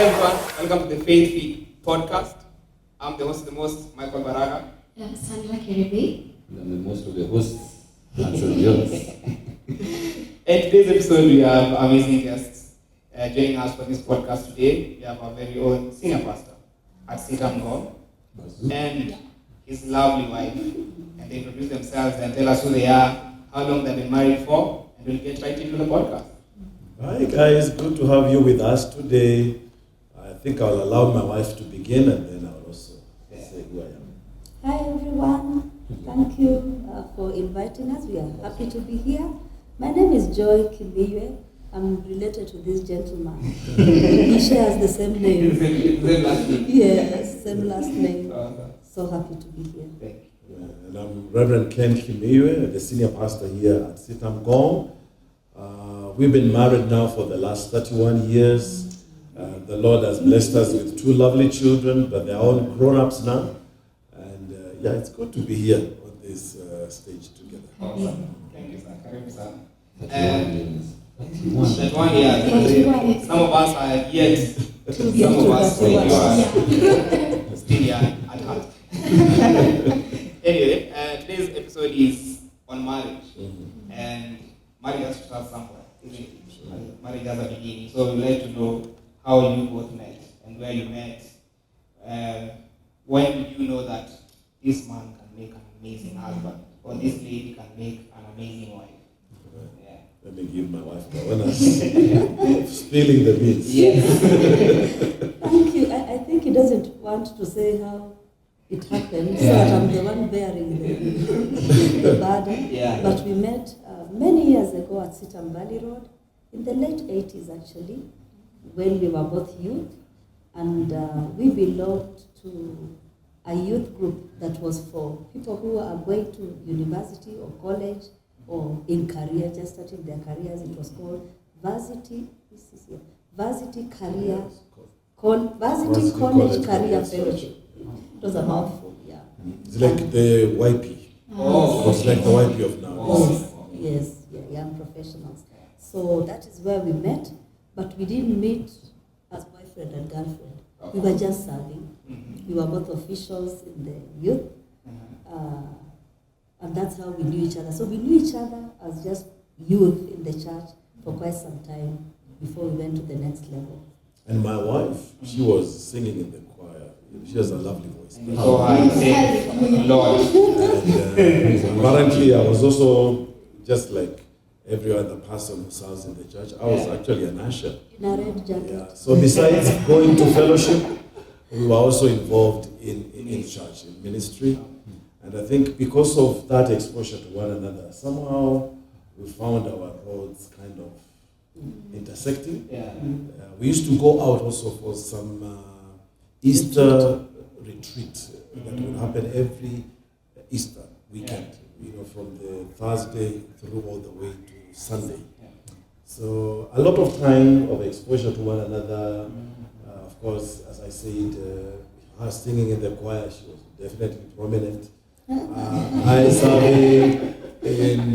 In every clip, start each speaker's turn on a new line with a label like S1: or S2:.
S1: everyone, welcome to the Faith Feed podcast. I'm the most, Michael Baraka.
S2: I'm Sandra Kiribi.
S3: And I'm the most of the hosts, Ansel Jones.
S1: In today's episode, we have amazing guests joining us for this podcast today. We have our very own senior pastor at Sitamgo and his lovely wife. And they introduce themselves and tell us who they are, how long they've been married for, and we'll get right into the podcast.
S4: Hi guys, good to have you with us today. I think I'll allow my wife to begin and then I'll also say who I am.
S5: Hi everyone, thank you for inviting us. We are happy to be here. My name is Joy Kimiywe. I'm related to this gentleman. He shares the same name.
S1: Same last name.
S5: Yes, same last name. So happy to be here.
S1: Thank you.
S4: And I'm Reverend Ken Kimiywe, the senior pastor here at Sitamgo. We've been married now for the last 31 years. The Lord has blessed us with two lovely children, but they're all grown-ups now. And it's good to be here on this stage together.
S1: Awesome. Thank you, sir. Karibu sana.
S3: 31 years.
S1: 31 years. Some of us are yet. Some of us you are still young at heart. Anyway, today's episode is on marriage. And marriage has to start somewhere, isn't it? Marriage has a beginning. So we'd like to know how you both met and where you met. When did you know that this man can make an amazing husband or this lady can make an amazing wife? Yeah.
S4: Let me give my wife the honors. Spilling the beans.
S1: Yes.
S5: Thank you. I think he doesn't want to say how it happened, so that I'm the one bearing the burden.
S1: Yeah.
S5: But we met many years ago at Sitam Valley Road, in the late 80s actually, when we were both youth, and we belonged to a youth group that was for people who are going to university or college or in career, just starting their careers. It was called Varsity Career, Varsity College Career Fellowship. It was a mouthful, yeah.
S4: It's like the YP.
S1: Oh.
S4: It's like the YP of now.
S5: Yes, young professionals. So that is where we met, but we didn't meet as boyfriend and girlfriend. We were just serving. We were both officials in the youth, and that's how we knew each other. So we knew each other as just youth in the church for quite some time before we went to the next level.
S4: And my wife, she was singing in the choir. She has a lovely voice.
S1: So I say, Lord.
S4: And apparently I was also just like every other person who serves in the church. I was actually an usher.
S5: In a red jacket.
S4: Yeah. So besides going to fellowship, we were also involved in church, in ministry. And I think because of that exposure to one another, somehow we found our roads kind of intersecting.
S1: Yeah.
S4: We used to go out also for some Easter retreat that would happen every Easter weekend, from the Thursday through all the way to Sunday. So a lot of time of exposure to one another. Of course, as I said, her singing in the choir, she was definitely prominent. I serving in,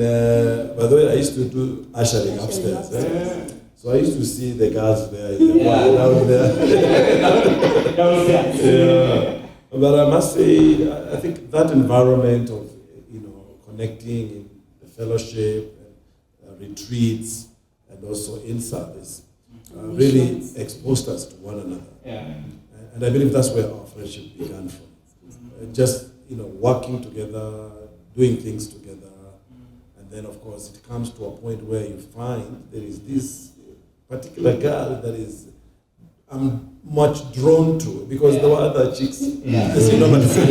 S4: by the way, I used to do ushering upstairs. So I used to see the girls there in the choir down there. Yeah. But I must say, I think that environment of connecting in the fellowship, retreats, and also in service really exposed us to one another.
S1: Yeah.
S4: And I believe that's where our friendship began from. Just working together, doing things together, and then of course it comes to a point where you find there is this particular girl that is I'm much drawn to because there were other chicks, as you normally say.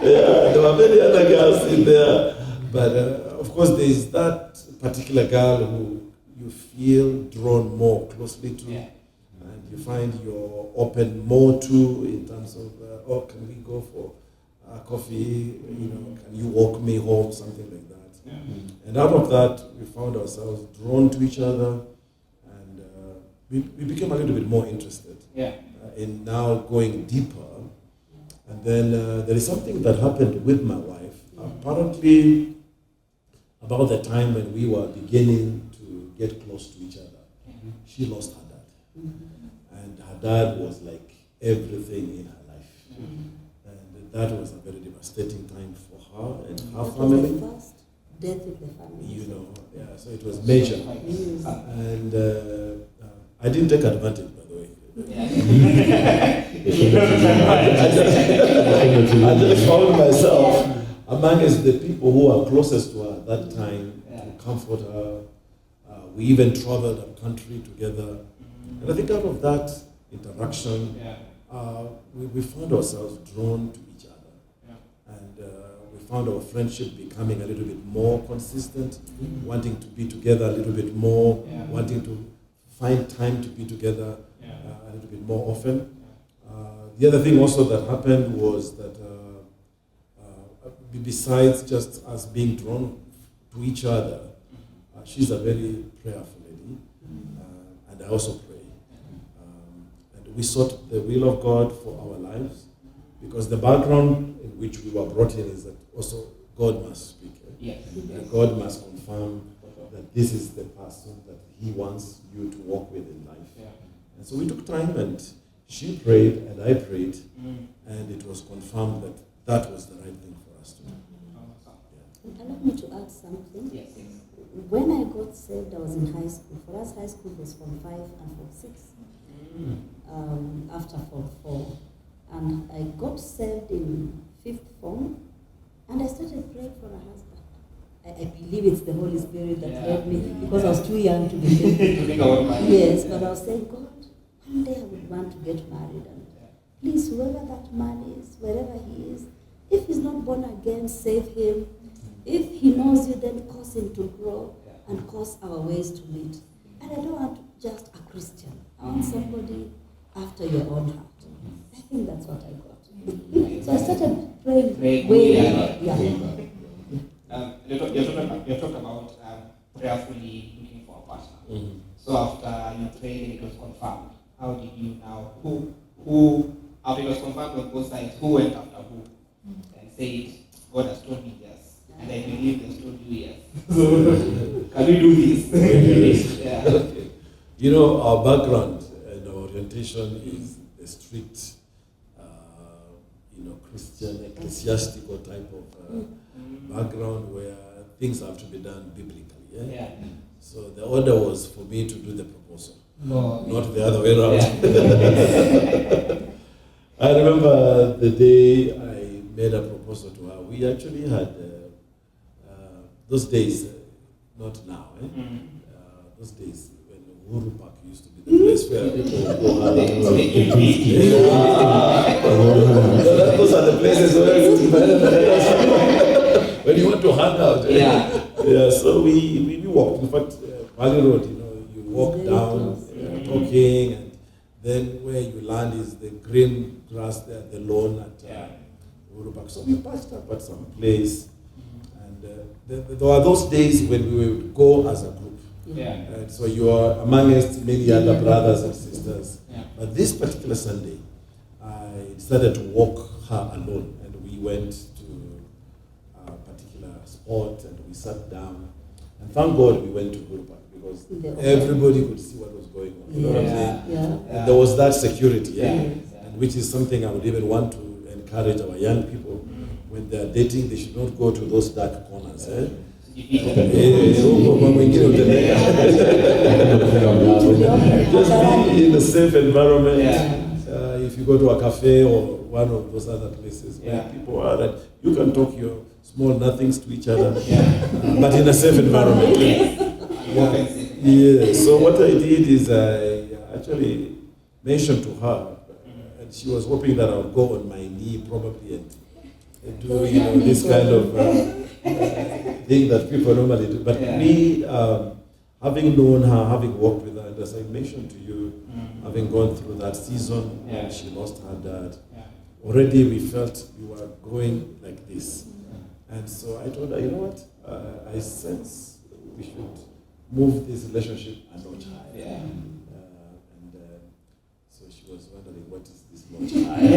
S4: There were many other girls in there, but of course there is that particular girl who you feel drawn more closely to, and you find you're open more to in terms of, can we go for a coffee? Can you walk me home? Something like that. And out of that, we found ourselves drawn to each other, and we became a little bit more interested in now going deeper. And then there is something that happened with my wife. Apparently, about the time when we were beginning to get close to each other, she lost her dad. and her dad was like everything in her life. And that was a very devastating time for her and her
S5: That
S4: family.
S5: was the first death in the family.
S4: You know, yeah, so it was major. And I didn't take advantage, by the way. I just found myself amongst the people who were closest to her at that time to comfort her. We even traveled a country together. And I think out of that interaction, we found ourselves drawn to each other. And we found our friendship becoming a little bit more consistent, wanting to be together a little bit more, wanting to find time to be together a little bit more often. The other thing also that happened was that besides just us being drawn to each other, she's a very prayerful lady, and I also pray. And we sought the will of God for our lives, because the background in which we were brought in is that also God must speak. God must confirm that this is the person that He wants you to walk with in life. And so we took time, and she prayed and I prayed, and it was confirmed that that was the right thing for us to do.
S5: Allow me to add something. When I got saved, I was in high school. For us, high school was Form 5 and Form 6. After Form 4. And I got saved in 5th form, and I started praying for a husband. I believe it's the Holy Spirit that led me, because I was too young to be thinking. Yes, but I was saying, God, one day I would want to get married, and please, whoever that man is, wherever he is, if he's not born again, save him. If he knows you, then cause him to grow and cause our ways to meet. And I don't want just a Christian. I want somebody after your own heart. I think that's what I got. So I started praying
S1: You talked about prayerfully looking for a partner. So after you prayed and it was confirmed, how did you now, who after it was confirmed on both sides, who went after who? And said, God has told me yes, and I believe He has told you yes. So can we do this?
S4: Okay. You know, our background and our orientation is a strict, Christian, ecclesiastical type of background where things have to be done biblically. So the order was for me to do the proposal, not the other way around. I remember the day I made a proposal to her. We actually had those days, not now. Those days when Uhuru Park used to be the place where people go. Those are the places where when you want to hang out. So we walked. In fact, Valley Road, you walk down, talking, and then where you land is the green grass there, the lawn at Uhuru Park. So we passed up at some place, and there were those days when we would go as a group. And so you are amongst many other brothers and sisters. But this particular Sunday, I decided to walk her alone, and we went to a particular spot and we sat down. And thank God we went to Uhuru Park, because everybody could see what was going on. You know what I'm saying? And there was that security, and which is something I would even want to encourage our young people. When they're dating, they should not go to those dark corners. Just be in a safe environment. If you go to a cafe or one of those other places where people are, that you can talk your small nothings to each other, but in a safe environment. So what I did is I actually mentioned to her, and she was hoping that I would go on my knee probably and do this kind of thing that people normally do. But me, having known her, having worked with her, and as I mentioned to you, having gone through that season when she lost her dad, already we felt we were going like this. And so I told her, you know what, I sense we should move this relationship a notch higher. So she was wondering, what is this notch higher?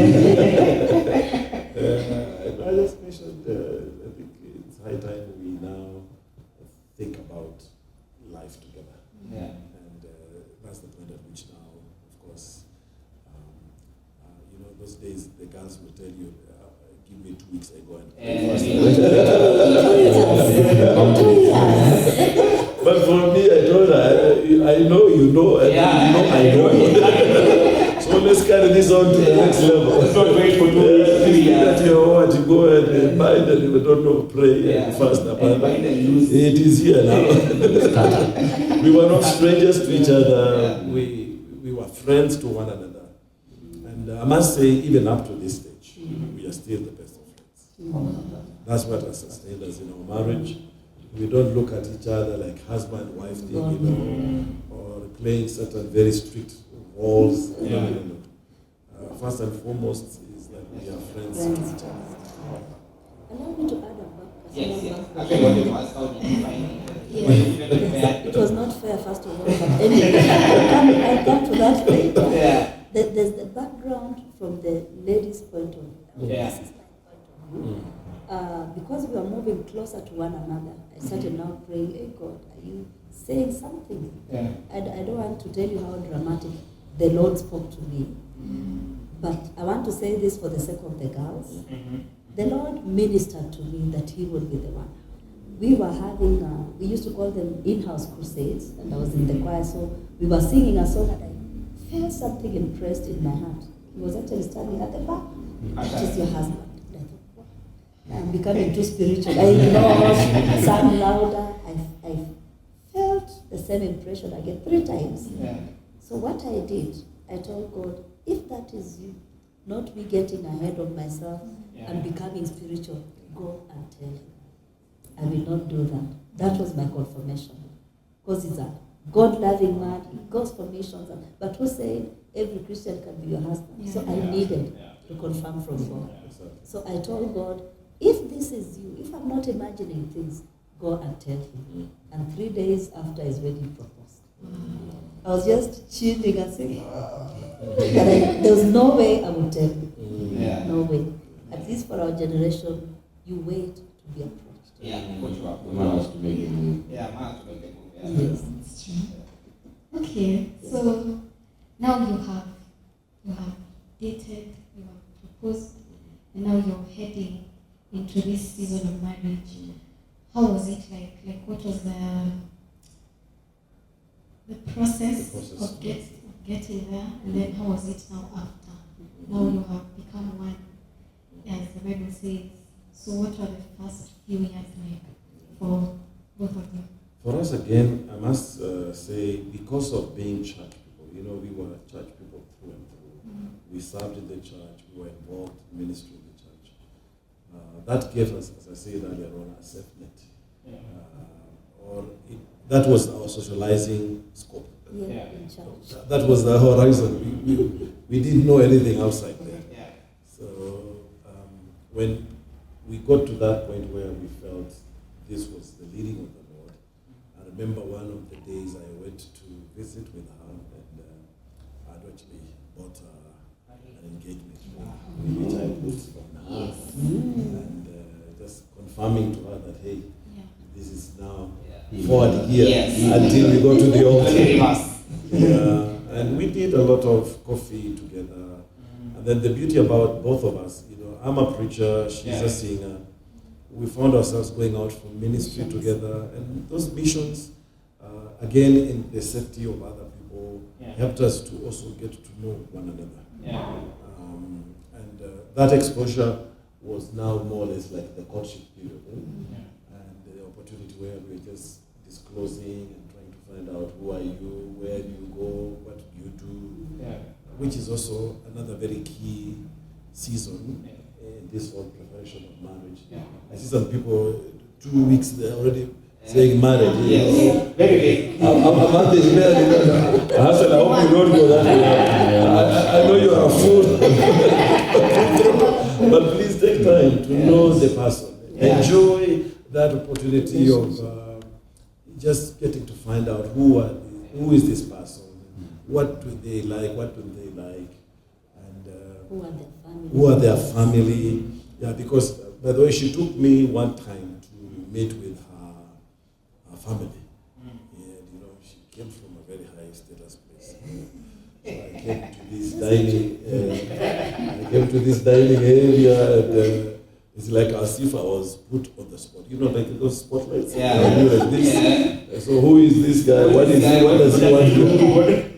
S4: I just mentioned, I think it's high time we now think about life together. And that's the point at which now, of course, those days the girls will tell you, give me 2 weeks, I go and But for me, I told her, I know you know, and you know I know. So let's carry this on to the next level.
S1: Let's not wait for 2 weeks, 3 years.
S4: That you want to go and bind and you don't know, pray and fast.
S1: And bind and loose.
S4: It is here now. We were not strangers to each other. We were friends to one another. And I must say, even up to this stage, we are still the best of friends. That's what has sustained us in our marriage. We don't look at each other like husband-wife thing, you know, or playing certain very strict roles. No. First and foremost is that we are friends with each other.
S5: Allow me to add a back.
S1: Yes. Actually, what it was, how did you find it?
S5: It was not fair, first of all, but anyway, I'll come to that later.
S1: Yeah.
S5: There's the background from the lady's point of view.
S1: Yeah.
S5: This is my point of view. Because we are moving closer to one another, I started now praying, hey God, are you saying something?
S1: Yeah.
S5: I don't want to tell you how dramatic the Lord spoke to me. But I want to say this for the sake of the girls. The Lord ministered to me that He would be the one. We were having, we used to call them in-house crusades, and I was in the choir, so we were singing a song and I felt something impressed in my heart. He was actually standing at the back. That is your husband. And I thought, wow, I'm becoming too spiritual. I ignored, sang louder. I felt the same impression again 3 times.
S1: Yeah.
S5: So what I did, I told God, if that is you, not me getting ahead of myself and becoming spiritual, go and tell him. I will not do that. That was my confirmation. Because he's a God-loving man, he goes for missions. But who said every Christian can be your husband? So I needed to confirm from God. So I told God, if this is you, if I'm not imagining things, go and tell him. And 3 days after his wedding proposed. I was just chilling and saying, there was no way I would tell him. No way. At least for our generation, you wait to be approached.
S1: Yeah, put you up.
S3: The man has to make a move.
S1: Yeah, man has to make a move.
S5: Yes.
S2: That's true. Okay, so now you have dated, you have proposed, and now you're heading into this season of marriage. How was it like? Like, what was the process of getting there, and then how was it now after? Now you have become one, as the Bible says. So what were the first few years like for both of you?
S4: For us again, I must say, because of being church people, you know, we were church people through and through. We served in the church, we were involved in ministry in the church. That gave us, as I said earlier on, a safe net. That was our socializing scope.
S5: In church.
S4: That was the horizon. We didn't know anything outside there. So when we got to that point where we felt this was the leading of the Lord, I remember one of the days I went to visit with her, and I'd actually bought an engagement ring, which I put on her, and just confirming to her that, hey, this is now forward here until we go to the altar. And we did a lot of coffee together. And then the beauty about both of us, you know, I'm a preacher, she's a singer. We found ourselves going out for ministry together, and those missions, again, in the safety of other people, helped us to also get to know one another. And that exposure was now more or less like the courtship period, and the opportunity where we're just disclosing and trying to find out who are you, where do you go, what do you do, which is also another very key season in this whole preparation of marriage. I see some people, 2 weeks, they're already saying marriage.
S1: Very big.
S4: A month is married. I hope you don't go that way. I know you are a fool. But please take time to know the person. Enjoy that opportunity of just getting to find out who is this person, what do they like, what do they like, and who are their family. Yeah, because by the way, she took me one time to meet with her family. And you know, she came from a very high status place. So I came to this tiny came to this dining area, and it's like as if I was put on the spot. You know, like those spotlights.
S1: Yeah.
S4: You like this.
S1: Yeah.
S4: So who is this guy? What is he? What does he want to do?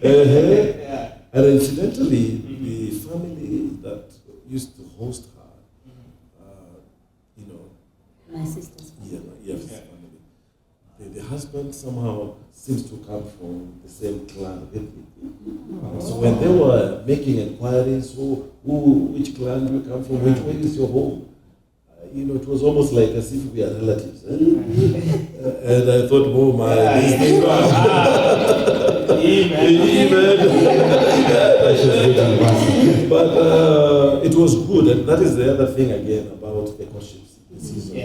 S1: Yeah.
S4: And incidentally, the family that used to host her, you know,
S5: My sister's family.
S4: yes, family. The husband somehow seems to come from the same clan. So when they were making inquiries, which clan do you come from? Where is your home? You know, it was almost like as if we are relatives. And I thought, oh my, but it was good, and that is the other thing again about the courtships season.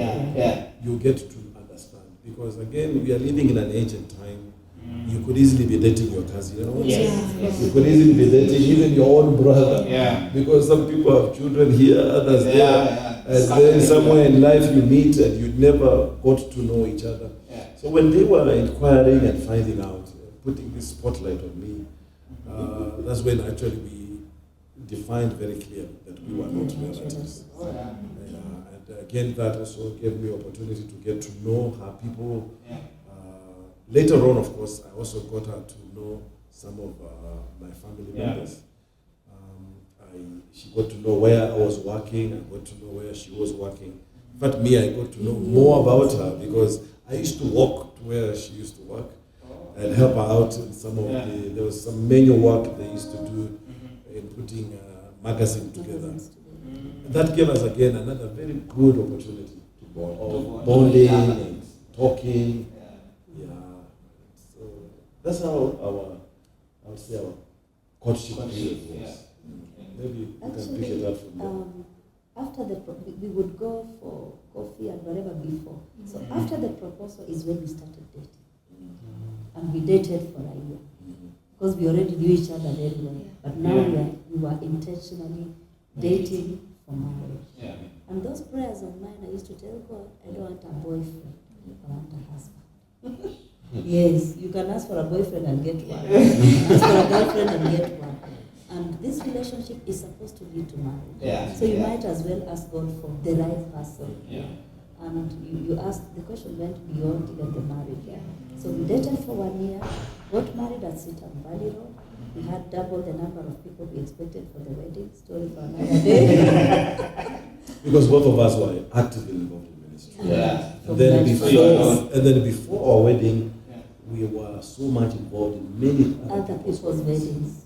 S4: You get to understand, because again, we are living in an ancient time. You could easily be dating your cousin, you know? You could easily be dating even your own brother. Because some people have children here, others there. And then somewhere in life you meet and you never got to know each other. So when they were inquiring and finding out, putting this spotlight on me, that's when actually we defined very clearly that we were not relatives. And again, that also gave me opportunity to get to know her people. Later on, of course, I also got her to know some of my family members. She got to know where I was working, I got to know where she was working. In fact, me, I got to know more about her because I used to walk to where she used to work and help her out in some of there was some manual work they used to do in putting magazine together. And that gave us again another very good opportunity to bonding and talking. So that's how I would say our courtship period was. Maybe you can pick it up from there.
S5: After we would go for coffee and whatever before. So after the proposal is when we started dating. And we dated for a year. Because we already knew each other very well. But now we were intentionally dating for marriage. And those prayers of mine, I used to tell God, I don't want a boyfriend, I want a husband. Yes, you can ask for a boyfriend and get one. Ask for a girlfriend and get one. And this relationship is supposed to lead to marriage. So you might as well ask God for the right person. And you asked, the question went beyond even the marriage. So we dated for 1 year, got married at Sitam Valley Road. We had double the number of people we expected for the wedding. Story for another day.
S4: Because both of us were actively involved in ministry. And then before our wedding, we were so much involved in many
S5: other people's weddings.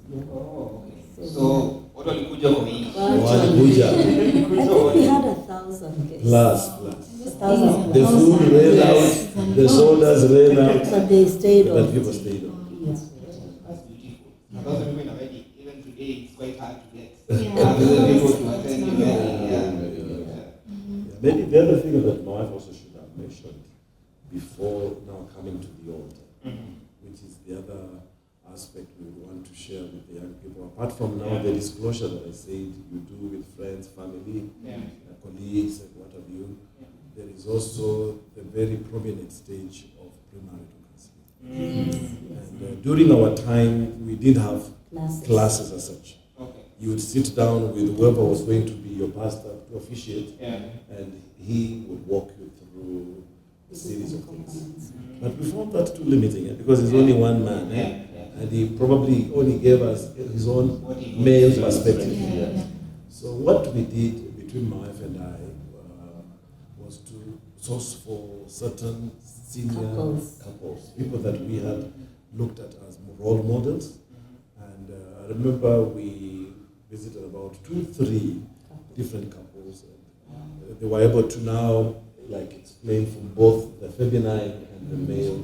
S1: So what walikuja kwa hii?
S4: Walikuja.
S5: I think we had 1,000 guests.
S4: Plus.
S5: 1,000.
S4: The food ran out, the sodas ran out.
S5: But they stayed on.
S4: But people stayed on.
S5: Yes.
S1: That's beautiful. Because people in a wedding, even today, it's quite hard to get.
S2: Yeah.
S1: People to attend the wedding.
S4: Maybe the other thing that my wife also should have mentioned before now coming to the altar, which is the other aspect we want to share with the young people. Apart from now the disclosure that I said you do with friends, family, colleagues, and what have you, there is also the very prominent stage of premarital counseling. And during our time, we didn't have classes as such. You would sit down with whoever was going to be your pastor to officiate, and he would walk you through a series of things. But we found that too limiting, because he's only one man, and he probably only gave us his own male perspective. So what we did between my wife and I was to source for certain senior couples, people that we had looked at as role models. And I remember we visited about 2-3 different couples. And they were able to now explain from both the feminine and the male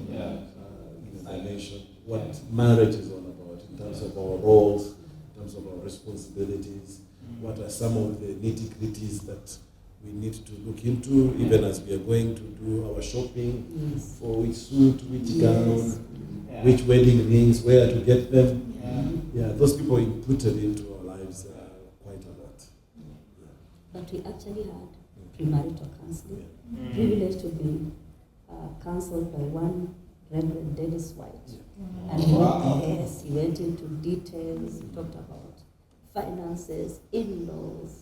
S4: dimension what marriage is all about in terms of our roles, in terms of our responsibilities, what are some of the nitty-gritties that we need to look into, even as we are going to do our shopping, for which suit, which gown, which wedding rings, where to get them. Those people inputted into our lives quite a lot.
S5: But we actually had premarital counseling, privileged to be counseled by one Reverend Dennis White. And he went into details, he talked about finances, in-laws,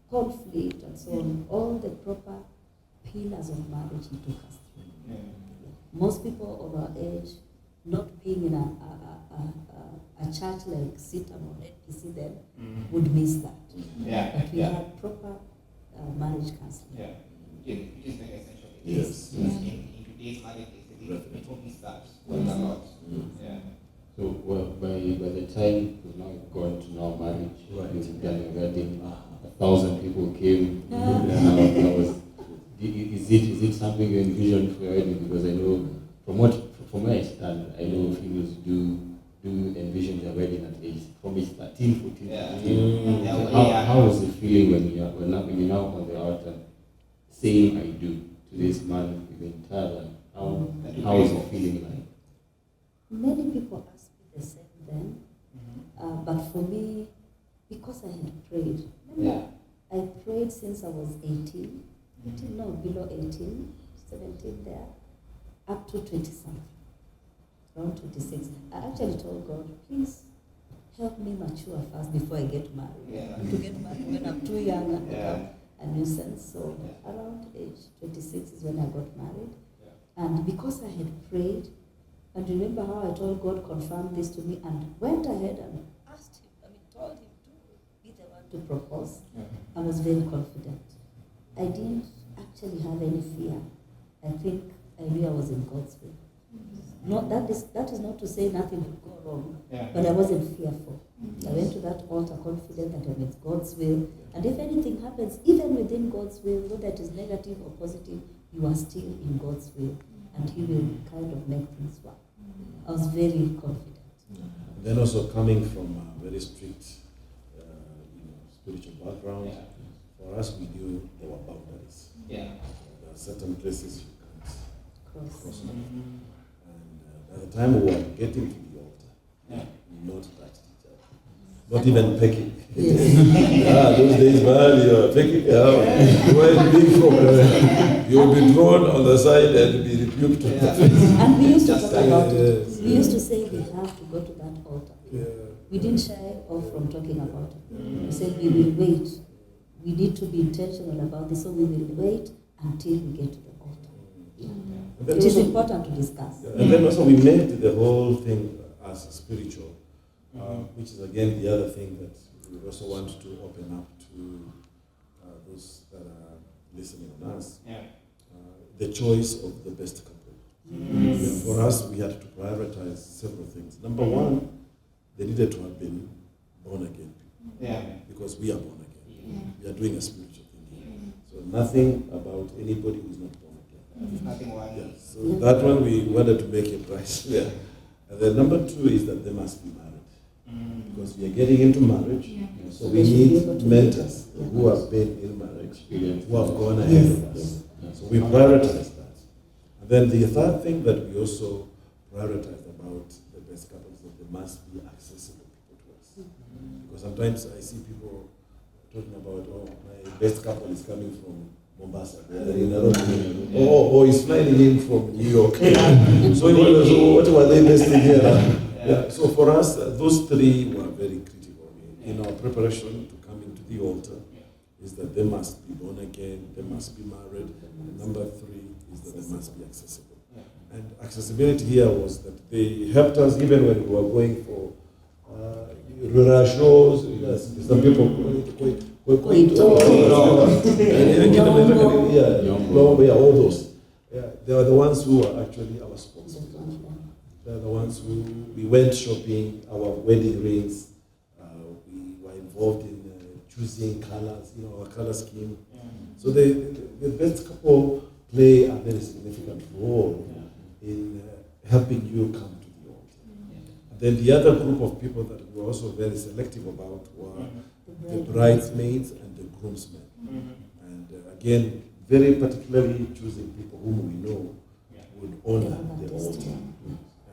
S5: conflict and so on, all the proper pillars of marriage he took us through.
S1: Yeah.
S5: Most people of our age, not being in a church like CITAM or NPC then, would miss that.
S1: Yeah.
S5: But we had proper marriage counseling.
S1: Yeah. It is very essential.
S4: Yes.
S1: In today's marriages, people miss that quite a lot. Yeah.
S3: So, well, by the time we've now gone to now marriage,
S4: Right.
S3: we've done a wedding, 1,000 people came. Is it something you envision for your wedding? Because I know from where I stand, I know females do envision their wedding at age from age 13, 14,
S1: Yeah.
S3: 15.
S1: Yeah.
S3: How was it feeling when you're now on the altar saying I do to this man with the entire life? How is it feeling like?
S5: Many people ask me the same then, but for me, because I had prayed, remember, I prayed since I was 18, below 18, 17 there, up to 20-something, around 26. I actually told God, please help me mature first before I get married.
S1: Yeah.
S5: To get married when I'm too young and
S1: Yeah.
S5: become a nuisance. So around age 26 is when I got married. And because I had prayed, and remember how I told God, confirm this to me, and went ahead and asked him, told him to be the one to propose, I was very confident. I didn't actually have any fear. I think I knew I was in God's will. That is not to say nothing would go wrong, but I wasn't fearful. I went to that altar confident that I'm in God's will, and if anything happens, even within God's will, whether it is negative or positive, you are still in God's will, and He will kind of make things work. I was very confident.
S4: And then also coming from a very strict spiritual background, for us we knew there were boundaries.
S1: Yeah.
S4: There are certain places you can't cross.
S1: Mm-hmm.
S4: And by the time we were getting to the altar, we not touched each other. Not even pecking. Those days, man, you are pecking. You weren't big from you'll be thrown on the side and be rebuked.
S5: And we used to
S1: Just
S5: talk about it.
S4: yes.
S5: We used to say we have to go to that altar.
S4: Yeah.
S5: We didn't shy off from talking about it. We said we will wait. We need to be intentional about this, so we will wait until we get to the altar.
S4: And then
S5: It is
S4: also-
S5: important to discuss.
S4: And then also we made the whole thing as spiritual, which is again the other thing that we also want to open up to those that are listening on us. The choice of the best couple. Yeah, for us, we had to prioritize several things. Number one, they needed to have been born again people, because we are born again. We are doing a spiritual thing here. So nothing about anybody who's not born again.
S1: Nothing wrong.
S4: Yeah, so that one we wanted to make it right. Yeah. And then number two is that they must be married. Because we are getting into marriage, so we need mentors who have been in marriage, who have gone ahead of us. So we prioritize that. And then the third thing that we also prioritize about the best couples is that they must be accessible people to us. Because sometimes I see people talking about, my best couple is coming from Mombasa, or he's flying in from New York. So what were they testing here? Yeah. So for us, those three were very critical in our preparation to come into the altar. Is that they must be born again, they must be married. And number three is that they must be accessible. And accessibility here was that they helped us even when we were going for rural shows. Some people all those. They are the ones who are actually our sponsors. They are the ones who we went shopping, our wedding rings. We were involved in choosing colors, our color scheme. So the best couple play a very significant role in helping you come to the altar. And then the other group of people that we were also very selective about were the bridesmaids and the groomsmen. And again, very particularly choosing people whom we know would honor the altar.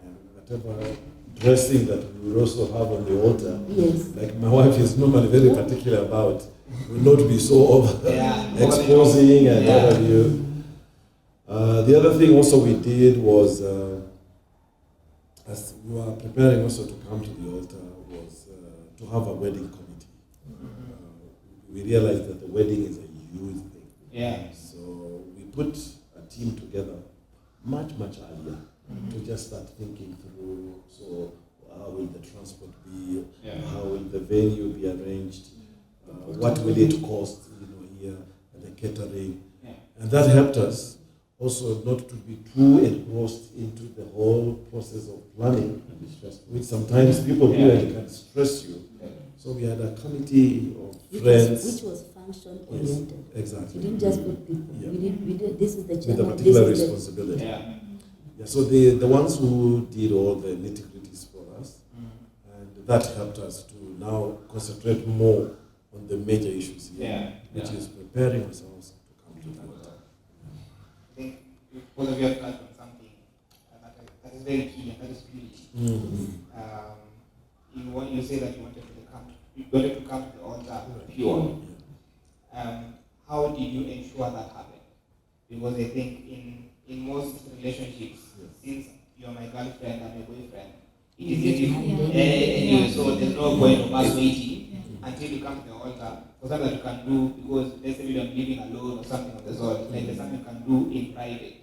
S4: And whatever dressing that we will also have on the altar, like my wife is normally very particular about, will not be so over exposing and what have you. The other thing also we did was, as we were preparing also to come to the altar, was to have a wedding committee. We realized that the wedding is a huge thing.
S1: Yeah.
S4: So we put a team together much earlier to just start thinking through. So how will the transport be?
S1: Yeah.
S4: How will the venue be arranged? What will it cost? Here, the catering, and that helped us also not to be too engrossed into the whole process of planning, which sometimes people do and can stress you. So we had a committee of friends.
S5: Which was function oriented.
S4: Yes, exactly.
S5: We didn't just put people.
S4: Yeah.
S5: We did this is the
S4: With
S5: channel.
S4: a particular
S5: this is
S4: responsibility.
S1: Yeah.
S4: So the ones who did all the nitty-gritties for us, and that helped us to now concentrate more on the major issues here, which is preparing ourselves to come to that.
S1: I think both of you have touched on something that is very key, and that is purity. You say that you wanted to come to the altar pure. How did you ensure that happened? Because I think in most relationships, since you're my girlfriend and my boyfriend, it is easy. So there's no point of us waiting until you come to the altar for something that you can do, because let's say I'm living alone or something of the sort, like there's something you can do in private.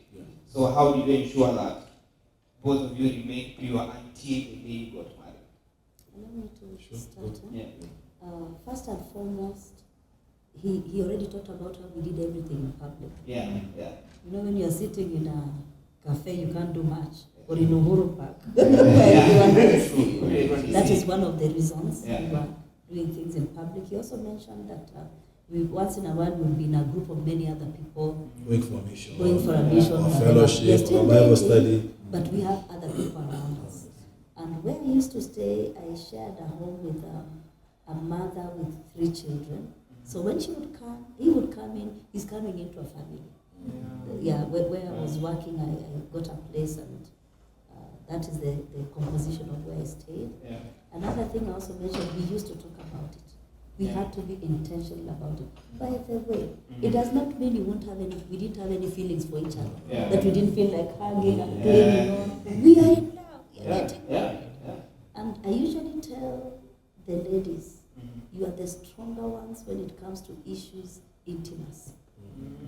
S1: So how did you ensure that both of you remain pure until the day you got married?
S5: Allow me to start.
S1: Yeah.
S5: First and foremost, he already talked about how we did everything in public.
S1: Yeah.
S5: You know, when you're sitting in a cafe, you can't do much. Or in Uhuru Park. That is one of the reasons we were doing things in public. He also mentioned that we once in a while we'll be in a group of many other people
S4: Going for a mission.
S5: or
S4: fellowship, or Bible study.
S5: But we have other people around us. And where I used to stay, I shared a home with a mother with 3 children. So when she would come, he would come in, he's coming into a family. Where I was working, I got a place, and that is the composition of where I stayed. Another thing I also mentioned, we used to talk about it. We had to be intentional about it. By the way, it does not mean we didn't have any feelings for each other. That we didn't feel like hugging and playing, we are in love, we are getting married. And I usually tell the ladies, you are the stronger ones when it comes to issues intimacy.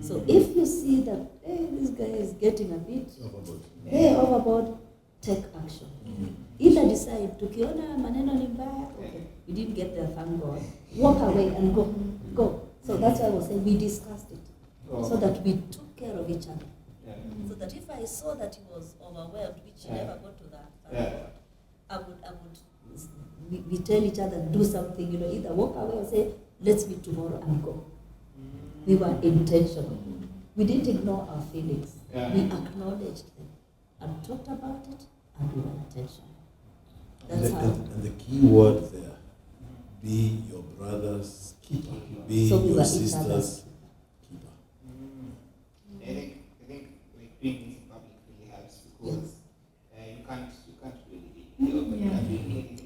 S5: So if you see that, hey, this guy is getting a bit overboard, take action. Either decide, tukiona maneno ni mbaya, okay, we didn't get there, thank God. Walk away and go. So that's why I was saying we discussed it, so that we took care of each other. So that if I saw that he was overwhelmed, which he never got to that, thank God, I would we tell each other, do something, either walk away or say, let's meet tomorrow and go. We were intentional. We didn't ignore our feelings. We acknowledged them and talked about it, and we were intentional. That's how.
S4: And the key word there, be your brother's keeper, be your sister's keeper.
S1: I think like doing this in public really helps, because you can't really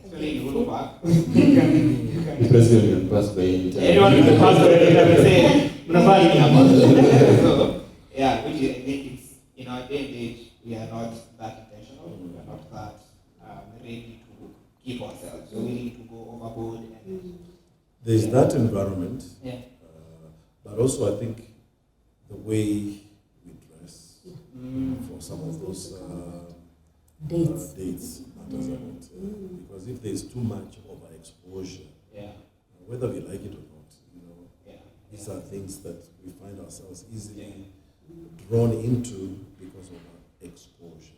S1: especially in Uhuru Park.
S3: The president can pass by any time.
S1: Everyone can pass by any time and say, so, which I think it's, in our day and age, we are not that intentional, we are not that ready to keep ourselves. So we need to go overboard.
S4: There's that environment,
S1: but
S4: also I think the way we dress for some of those dates matters a lot. Because if there's too much overexposure, whether we like it or not, these are things that we find ourselves easily drawn into because of our exposure.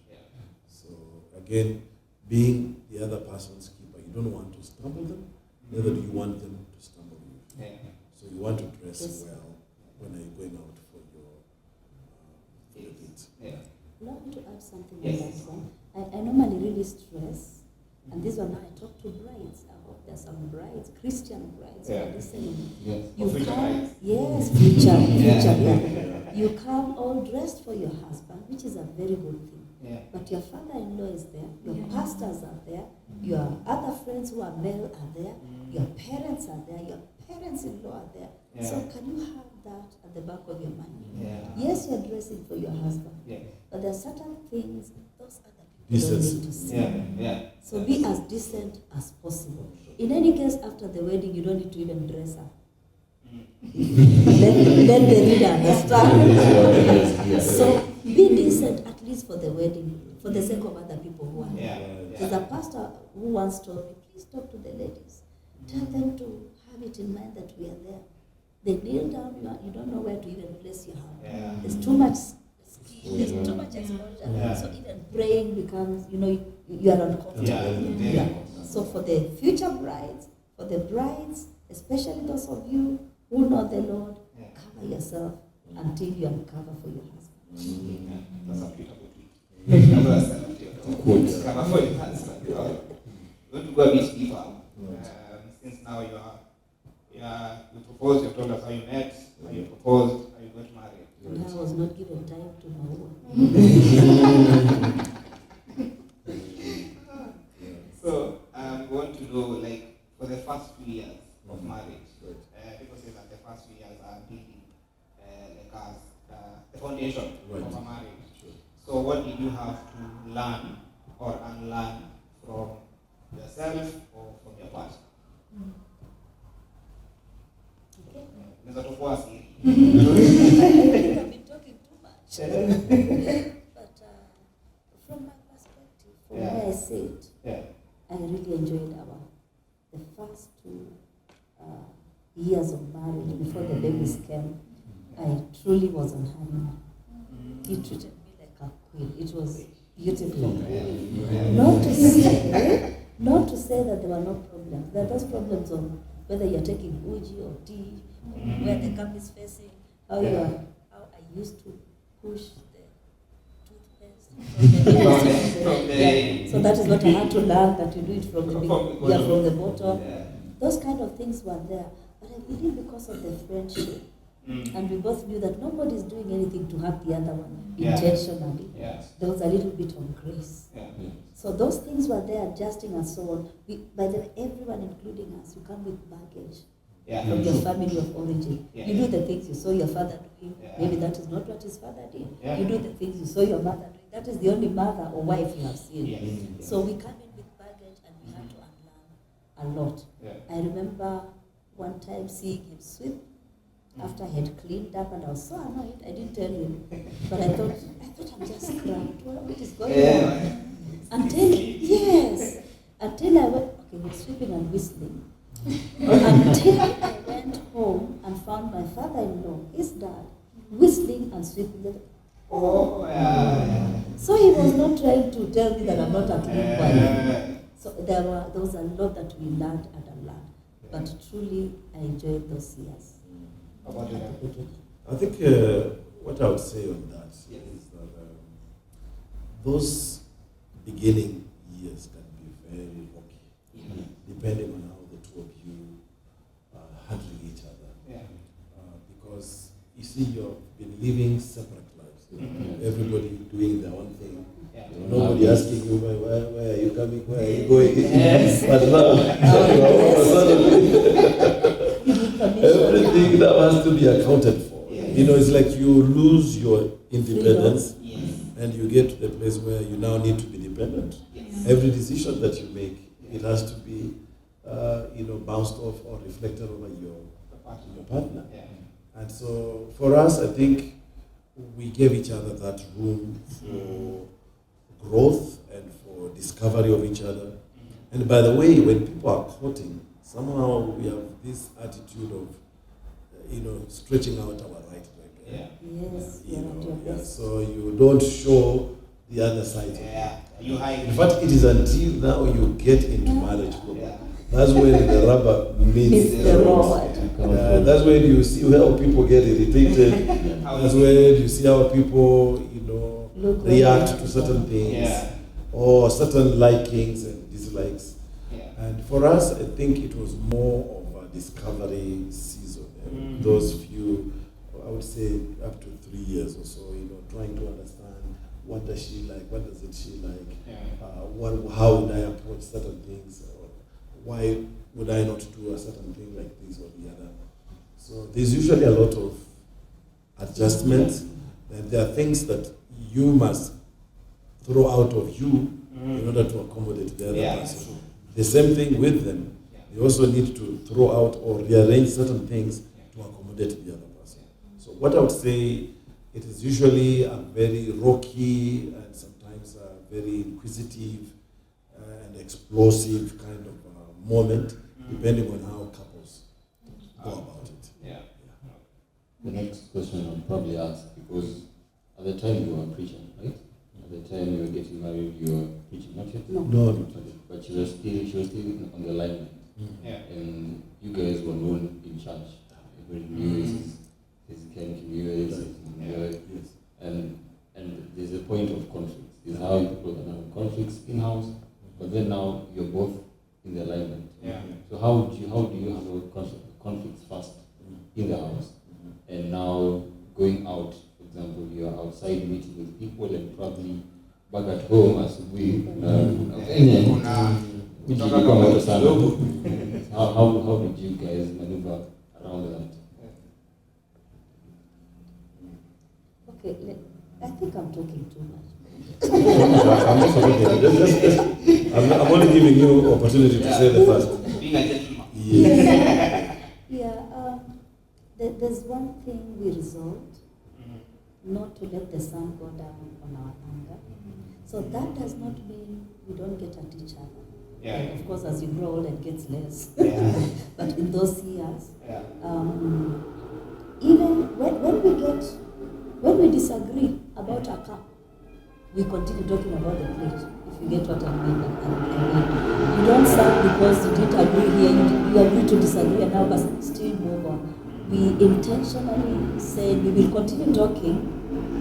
S4: So again, being the other person's keeper, you don't want to stumble them, neither do you want them to stumble you. So you want to dress well when you're going out for your dates.
S5: Allow me to add something on that one. I normally really stress, and this one I talk to brides. I hope there's some brides, Christian brides, who are listening. You come, future. You come all dressed for your husband, which is a very good thing. But your father-in-law is there, your pastors are there, your other friends who are male are there, your parents are there, your parents-in-law are there. So can you have that at the back of your mind? Yes, you're dressing for your husband, but there are certain things those other people They don't
S4: Decency.
S5: need to see.
S1: Yeah.
S5: So be as decent as possible. In any case, after the wedding, you don't need to even dress up. let the reader understand.
S3: Yes.
S5: So be decent at least for the wedding, for the sake of other people who are there.
S1: Yeah.
S5: There's a pastor who once told me, please talk to the ladies. Tell them to have it in mind that we are there. They kneel down, you don't know where to even place your hand.
S1: Yeah.
S5: There's too much skin, there's too much exposure.
S1: Yeah.
S5: So even praying becomes, you are uncomfortable.
S1: Yeah.
S5: So for the future brides, for the brides, especially those of you who know the Lord, cover yourself until you uncover for your husband.
S1: That's a beautiful tweet. Cover for your husband. You want to go a bit deeper. Since now you proposed, you told us how you met, how you proposed, how you got married.
S5: I was not given time to know.
S1: So we want to know, like, for the first few years of marriage, people say that the first few years are building the foundation of a marriage. So what did you have to learn or unlearn from yourself or from your partner?
S5: Okay.
S1: Unaweza tokuwa asili.
S5: I think I've been talking too much. But from my perspective, from where I sit, I really enjoyed the first 2 years of marriage before the babies came. I truly was on honeymoon. He treated me like a queen. It was beautiful. Not to say that there were no problems. There are those problems of whether you're taking uji or tea, where the cup is facing, how I used to push the toothpaste from the So that is what I had to learn, that you do it from the from the bottom. Those kind of things were there. But I believe because of the friendship, and we both knew that nobody is doing anything to hurt the other one intentionally. There was a little bit of grace. So those things were there, adjusting and so on. By the way, everyone, including us, you come with baggage from your family of origin. You do the things you saw your father doing. Maybe that is not what his father did. You do the things you saw your mother doing. That is the only mother or wife you have seen. So we come in with baggage and we had to unlearn a lot. I remember one time seeing him sweep after I had cleaned up, and I was so annoyed. I didn't tell him, but I thought I'm just cramped. What is going on? Until I went, okay, we're sweeping and whistling. Until I went home and found my father-in-law, his dad, whistling and sweeping. So he was not trying to tell me that I'm not a clean wife. So there was a lot that we learned and unlearned. But truly, I enjoyed those years.
S4: I think what I would say on that is that those beginning years can be very rocky, depending on how the two of you are handling each other. Because you see, you've been living separate lives. Everybody doing their own thing. Nobody asking you, where are you coming, where are you going? But now, everything that has to be accounted for. It's like you lose your independence and you get to the place where you now need to be dependent. Every decision that you make, it has to be bounced off or reflected over your partner. And so for us, I think we gave each other that room for growth and for discovery of each other. And by the way, when people are courting, somehow we have this attitude of, stretching out our right leg.
S5: Yes.
S4: So you don't show the other side.
S1: You hide.
S4: In fact, it is until now you get into marriage program. That's when the rubber meets the road. That's when you see how people get irritated. That's when you see how people, react to certain things or certain likings and dislikes. And for us, I think it was more of a discovery season. Those few, I would say, up to 3 years or so, trying to understand what does she like, what doesn't she like, how would I approach certain things, or why would I not do a certain thing like this or the other. So there's usually a lot of adjustments, and there are things that you must throw out of you in order to accommodate the other
S1: Yeah.
S4: person. The same thing with them. They also need to throw out or rearrange certain things to accommodate the other person. So what I would say, it is usually a very rocky and sometimes a very inquisitive and explosive kind of moment, depending on how couples go about it.
S1: Yeah.
S3: The next question I'll probably ask, because at the time you were preaching, right? At the time you were getting married, you were preaching, not yet?
S4: No.
S3: But she was still on the line.
S1: Yeah.
S3: And you guys were known in church. Everybody knew his Kimiywe,
S4: Yes.
S3: and there's a point of conflict. This is how people can have conflicts in house, but then now you're both in the alignment.
S1: Yeah.
S3: So how do you handle conflicts first in the house, and now going out? For example, you're outside meeting with people, and probably back at home as we how did you guys maneuver around that?
S5: Okay, I think I'm talking too much.
S4: I'm only giving you opportunity to say the first.
S1: Being a gentleman.
S4: Yes.
S5: Yeah, there's one thing we resolved, not to let the sun go down on our anger. So that does not mean we don't get at each other.
S1: Yeah.
S5: And of course, as you grow old, it gets less.
S1: Yeah.
S5: But in those years,
S1: Yeah.
S5: even when we disagree about a cup, we continue talking about the plate. If you get what I mean. You don't serve because you didn't agree here, you agree to disagree, and now but still move on. We intentionally say we will continue talking.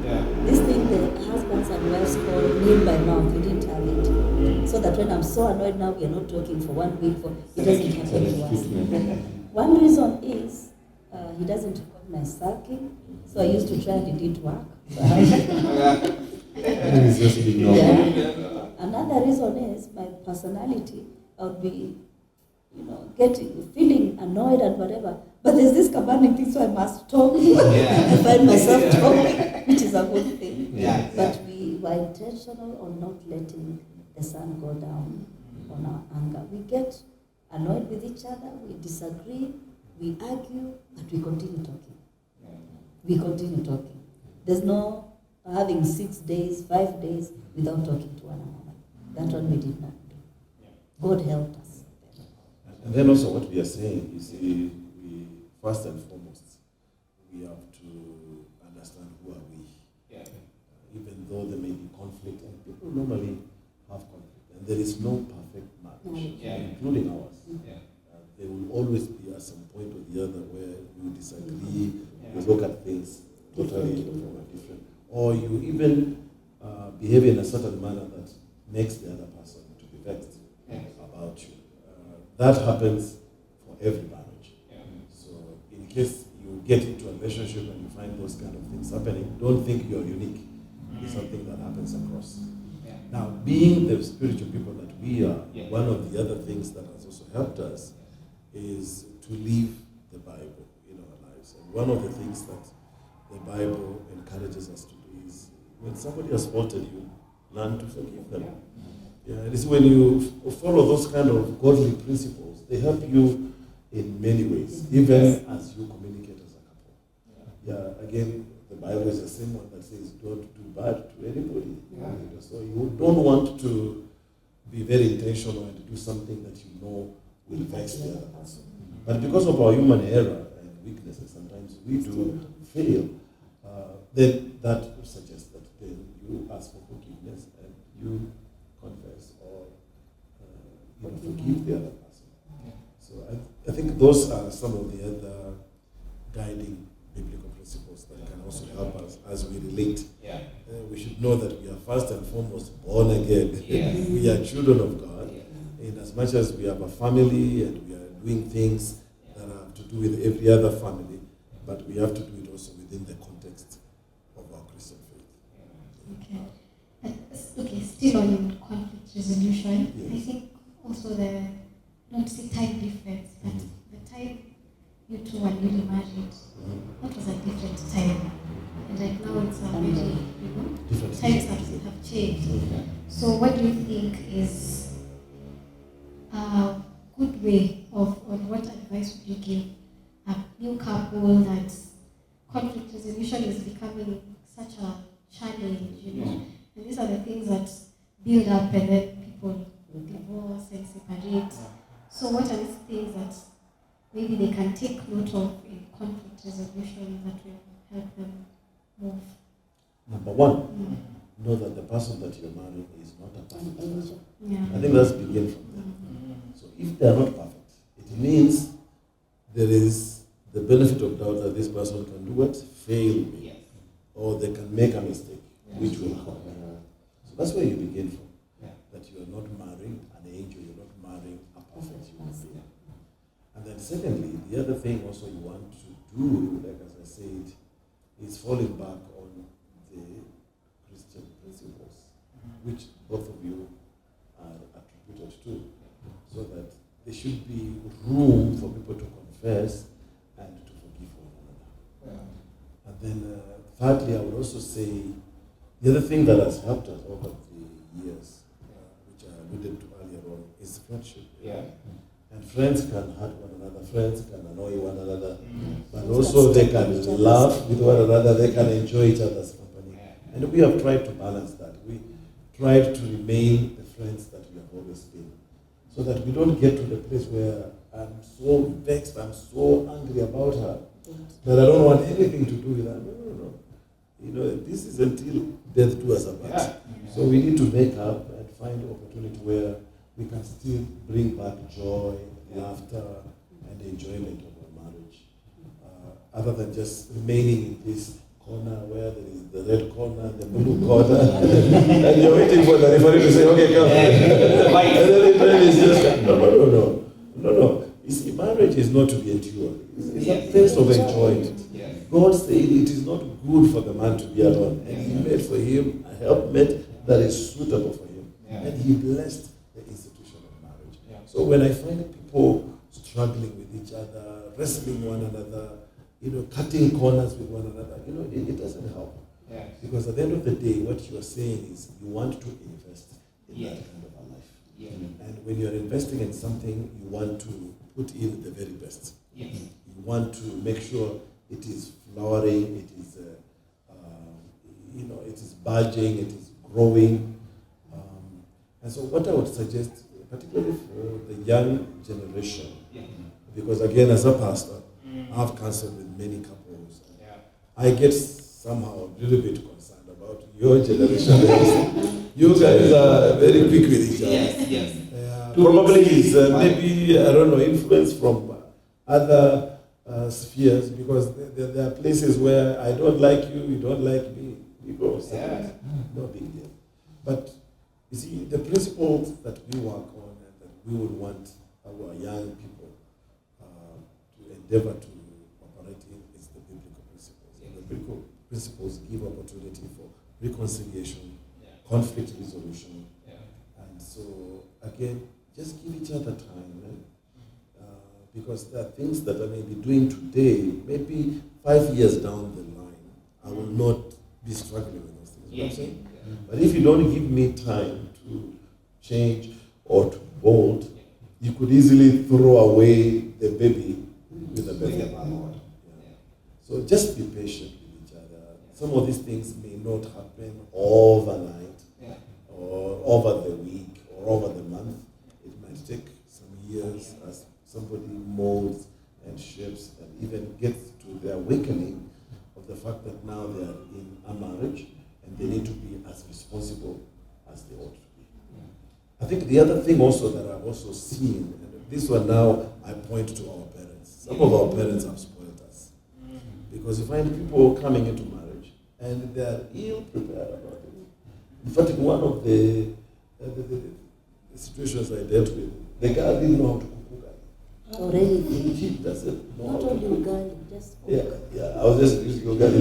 S1: Yeah.
S5: This thing the husbands and wives call name by mouth, we didn't have it. So that when I'm so annoyed now, we are not talking for 1 week, it doesn't happen to us. One reason is he doesn't recognize sulking, so I used to try and it didn't work. So Another reason is my personality. I would be, feeling annoyed and whatever. But there's this commanding thing, so I must talk. I find myself talking, which is a good thing.
S1: Yeah.
S5: But we were intentional on not letting the sun go down on our anger. We get annoyed with each other, we disagree, we argue, but we continue talking. We continue talking. There's no having 6 days, 5 days without talking to one another. That one we did not do. God helped us.
S4: And then also what we are saying is, we first and foremost, we have to understand who are we.
S1: Yeah.
S4: Even though there may be conflict, and people normally have conflict, and there is no perfect marriage, including ours.
S1: Yeah.
S4: There will always be at some point or the other where you disagree, you look at things totally from a different, or you even behave in a certain manner that makes the other person to be vexed about you. That happens for every marriage. So in case you get into a relationship and you find those kind of things happening, don't think you're unique. It's something that happens across. Now, being the spiritual people that we are, one of the other things that has also helped us is to live the Bible in our lives. And one of the things that the Bible encourages us to do is, when somebody has faulted you, learn to forgive them. It is when you follow those kind of godly principles, they help you in many ways, even as you communicate as a couple. Again, the Bible is the same one that says, don't do bad to anybody. So you don't want to be very intentional and do something that you know will vex the other person. But because of our human error and weaknesses, sometimes we do fail. Then that suggests that then you ask for forgiveness and you confess or forgive the other person. So I think those are some of the other guiding biblical principles that can also help us as we relate. We should know that we are first and foremost born again. We are children of God. In as much as we have a family and we are doing things that have to do with every other family, but we have to do it also within the context of our Christian faith.
S2: Okay, still on conflict resolution, I think also not the time difference, but the time you two were newly married, that was a different time. And like now it's a very,
S4: Different
S2: times have changed. So what do you think is a good way of, or what advice would you give a new couple that conflict resolution is becoming such a challenge, And these are the things that build up and then people divorce and separate. So what are these things that maybe they can take note of in conflict resolution that will help them move?
S4: Number one, know that the person that you're marrying is not a perfect person.
S2: Yeah.
S4: I think that's begin from there. So if they are not perfect, it means there is the benefit of doubt that this person can do what? Fail me. Or they can make a mistake, which will happen. So that's where you begin from. That you are not marrying an angel, you're not marrying a perfect human being. And then secondly, the other thing also you want to do, like as I said, is falling back on the Christian principles, which both of you are attributed to, so that there should be room for people to confess and to forgive one another. And then thirdly, I would also say, the other thing that has helped us over the years, which I alluded to earlier on, is friendship. And friends can hurt one another, friends can annoy one another, but also they can laugh with one another, they can enjoy each other's company. And we have tried to balance that. We tried to remain the friends that we have always been, so that we don't get to the place where I'm so vexed, I'm so angry about her, that I don't want anything to do with her. No. This is until death do us apart. So we need to make up and find opportunity where we can still bring back joy, laughter, and enjoyment of our marriage. Other than just remaining in this corner where there is the red corner, the blue corner, and you're waiting for the referee to say, okay, come. And then the time is just, no. You see, marriage is not to be endured. It's a place of enjoyment. God said it is not good for the man to be alone. And He made for him a helpmate that is suitable for him. And He blessed the institution of marriage. So when I find people struggling with each other, wrestling one another, cutting corners with one another, it doesn't help. Because at the end of the day, what you are saying is you want to invest in that kind of a life. And when you're investing in something, you want to put in the very best. You want to make sure it is flowering, it is, it is budging, it is growing. And so what I would suggest, particularly for the young generation, because again, as a pastor, I've counseled with many couples. I get somehow a little bit concerned about your generation. You guys are very quick with each other. Probably it's maybe, I don't know, influence from other spheres, because there are places where I don't like you, you don't like me, we go separate. No big deal. But you see, the principles that we work on and that we would want our young people to endeavor to operate in is the biblical principles. And the biblical principles give opportunity for reconciliation, conflict resolution. And so, again, just give each other time. Because there are things that I may be doing today, maybe 5 years down the line, I will not be struggling with those things. You know what I'm saying? But if you don't give me time to change or to mold, you could easily throw away the baby with the bathwater. So just be patient with each other. Some of these things may not happen overnight, or over the week, or over the month. It might take some years as somebody molds and shapes and even gets to the awakening of the fact that now they are in a marriage and they need to be as responsible as they ought to be. I think the other thing also that I've also seen, and this one now I point to our parents. Some of our parents have spoiled us. Because you find people coming into marriage and they are ill prepared about it. In fact, in one of the situations I dealt with, the guy didn't know how to cook.
S5: Already.
S4: He doesn't know.
S5: Not only Ugali, just cook.
S4: I was just using Ugali.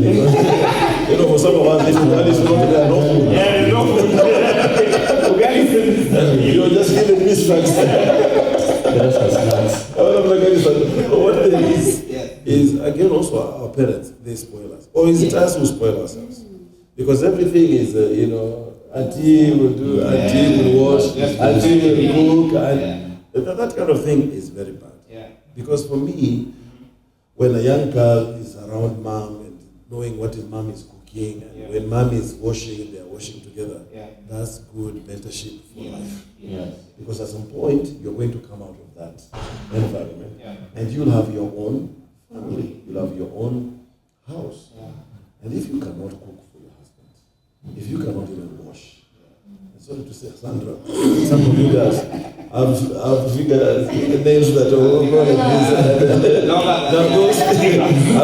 S4: For some of us, Ugali is not there. No food. No food. Ugali you're just giving me snacks. What there is is again also our parents, they spoil us. Or is it us who spoil ourselves? Because everything is, auntie will do, auntie will wash, auntie will cook, and that kind of thing is very bad.
S1: Yeah.
S4: Because for me, when a young girl is around mom and knowing what his mom is cooking, and when mom is washing, they are washing together, that's good mentorship for life.
S3: Yes.
S4: Because at some point, you're going to come out of that environment, and you'll have your own family, you'll have your own house. And if you cannot cook for your husband, if you cannot even wash, I'm sorry to say, Sandra, some of you guys have figured names that are all going I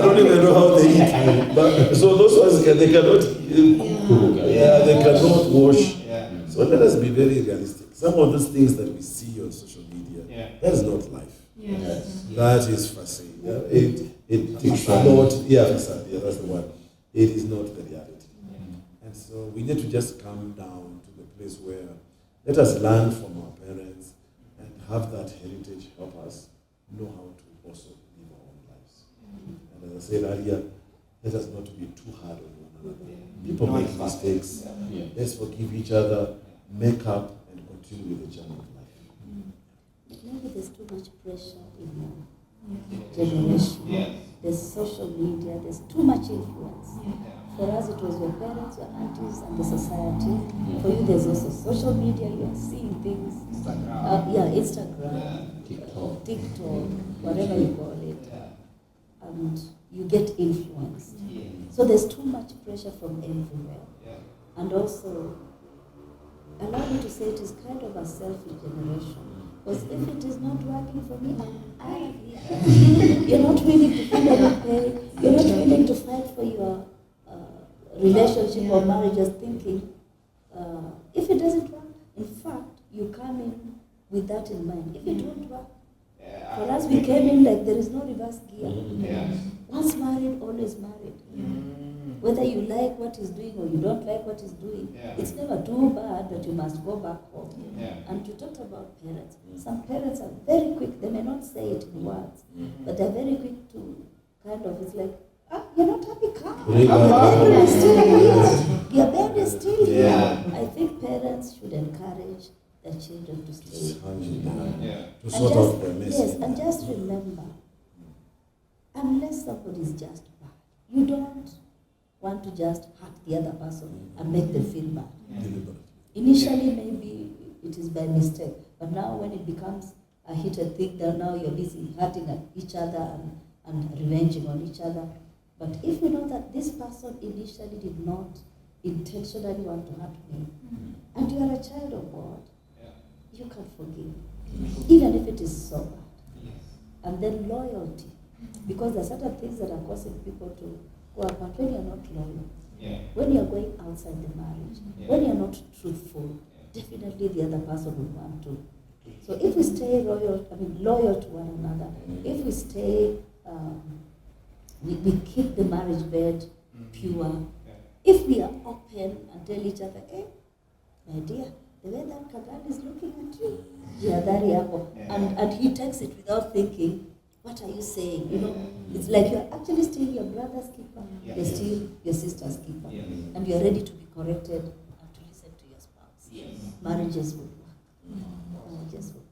S4: don't even know how they eat. But so those ones they cannot cook. They cannot wash. So let us be very realistic. Some of those things that we see on social media, that is not life.
S3: Yes.
S4: That is facade. It's not, facade, that's the one. It is not the reality. And so we need to just come down to the place where let us learn from our parents and have that heritage help us know how to also live our own lives. And as I said earlier, let us not be too hard on one another. People make mistakes. Let's forgive each other, make up, and continue with the journey of life.
S5: Maybe there's too much pressure in our generation. There's social media, there's too much influence. For us, it was your parents, your aunties, and the society. For you, there's also social media. You are seeing things. Instagram, TikTok, whatever you call it. And you get influenced. So there's too much pressure from everywhere. And also, allow me to say it is kind of a selfish generation. Because if it is not working for me, you're not willing to feel any pain. You're not willing to fight for your relationship or marriage, just thinking, if it doesn't work, in fact, you come in with that in mind. If it won't work, for us, we came in like there is no reverse gear. Once married, always married. Whether you like what he's doing or you don't like what he's doing, it's never too bad that you must go back home. And you talked about parents. Some parents are very quick, they may not say it in words, but they're very quick to kind of, it's like, you're not happy, come. Your baby is still here. Your baby is still here. I think parents should encourage their children to stay.
S4: To sort out their mess.
S5: Yes, and just remember, unless somebody is just bad, you don't want to just hurt the other person and make them feel bad. Initially, maybe it is by mistake, but now when it becomes a heated thing, then now you're busy hurting at each other and revenging on each other. But if you know that this person initially did not intentionally want to hurt me, and you are a child of God, you can forgive, even if it is so bad. And then loyalty, because there are certain things that are causing people to go up, and when you are not loyal, when you are going outside the marriage, when you are not truthful, definitely the other person will want to. So if we stay loyal to one another, if we stay, we keep the marriage bed pure, if we are open and tell each other, hey, my dear, the way that Kagadi is looking at you, and he takes it without thinking, what are you saying? You know, it's like you're actually still your brother's keeper, you're still your sister's keeper, and you're ready to be corrected and to listen to your spouse. Marriages will work. Marriages will